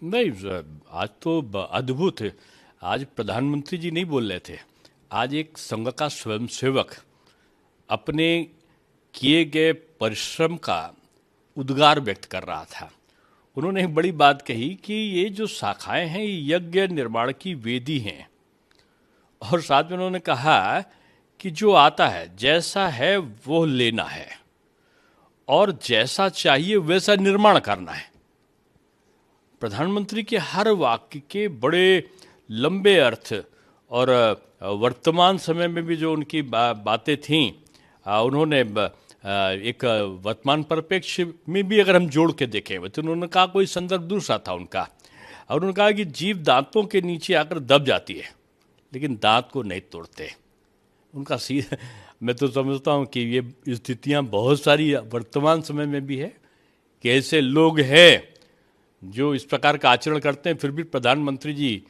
नहीं, आज तो अद्भुत है। आज प्रधानमंत्री जी नहीं बोल रहे थे। आज एक संघ का स्वयंसेवक अपने किए गए परिश्रम का उद्गार व्यक्त कर रहा था। उन्होंने एक बड़ी बात कही कि ये जो शाखाएं हैं ये यज्ञ निर्माण की वेदी हैं, और साथ में उन्होंने कहा कि जो आता है जैसा है वो लेना है और जैसा चाहिए वैसा निर्माण करना है। प्रधानमंत्री के हर वाक्य के बड़े लंबे अर्थ, और वर्तमान समय में भी जो उनकी बातें थीं, उन्होंने एक वर्तमान परिप्रेक्ष्य में भी अगर हम जोड़ के देखें तो उन्होंने कहा, कोई संदर्भ दूसरा था उनका, और उन्होंने कहा कि जीव दांतों के नीचे आकर दब जाती है लेकिन दांत को नहीं तोड़ते। उनका मैं तो समझता हूँ कि ये स्थितियाँ बहुत सारी वर्तमान समय में भी है कि ऐसे लोग हैं जो इस प्रकार का आचरण करते हैं, फिर भी प्रधानमंत्री जी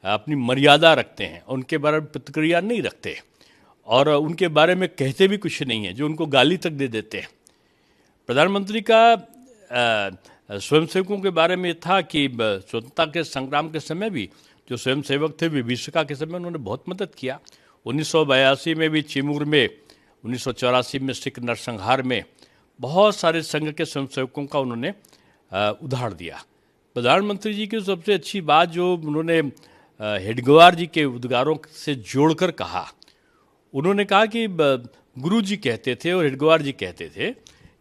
अपनी मर्यादा रखते हैं, उनके बारे में प्रतिक्रिया नहीं रखते और उनके बारे में कहते भी कुछ नहीं है, जो उनको गाली तक दे देते हैं। प्रधानमंत्री का स्वयंसेवकों के बारे में था कि स्वतंत्रता के संग्राम के समय भी जो स्वयंसेवक थे विभीषिका के समय उन्होंने बहुत मदद किया। 1982 में भी चिमूर में, 1984 में सिख नरसंहार में बहुत सारे संघ के स्वयंसेवकों का उन्होंने उदाहरण दिया। प्रधानमंत्री जी की सबसे अच्छी बात जो उन्होंने हेडगेवार जी के उद्गारों से जोड़कर कहा, उन्होंने कहा कि गुरु जी कहते थे और हेडगेवार जी कहते थे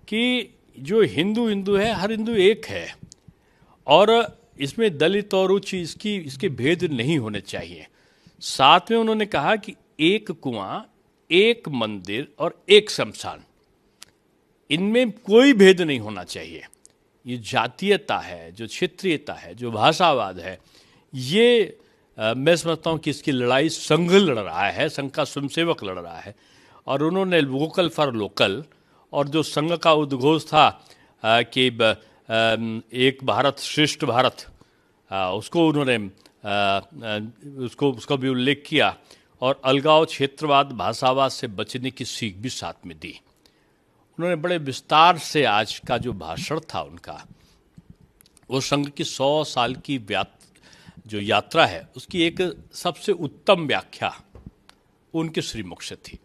कि जो हिंदू हिंदू है, हर हिंदू एक है और इसमें दलित और उच्च इसके भेद नहीं होने चाहिए। साथ में उन्होंने कहा कि एक कुआं, एक मंदिर और एक शमशान, इनमें कोई भेद नहीं होना चाहिए। ये जातीयता है, जो क्षेत्रीयता है, जो भाषावाद है, ये मैं समझता हूँ कि इसकी लड़ाई संघ लड़ रहा है, संघ का स्वयंसेवक लड़ रहा है। और उन्होंने वोकल फॉर लोकल, और जो संघ का उद्घोष था कि एक भारत श्रेष्ठ भारत, उसको उन्होंने उसका भी उल्लेख किया, और अलगाव, क्षेत्रवाद, भाषावाद से बचने की सीख भी साथ में दी। उन्होंने बड़े विस्तार से आज का जो भाषण था उनका, वो संघ की 100 साल की जो यात्रा है उसकी एक सबसे उत्तम व्याख्या उनके श्रीमुख से थी।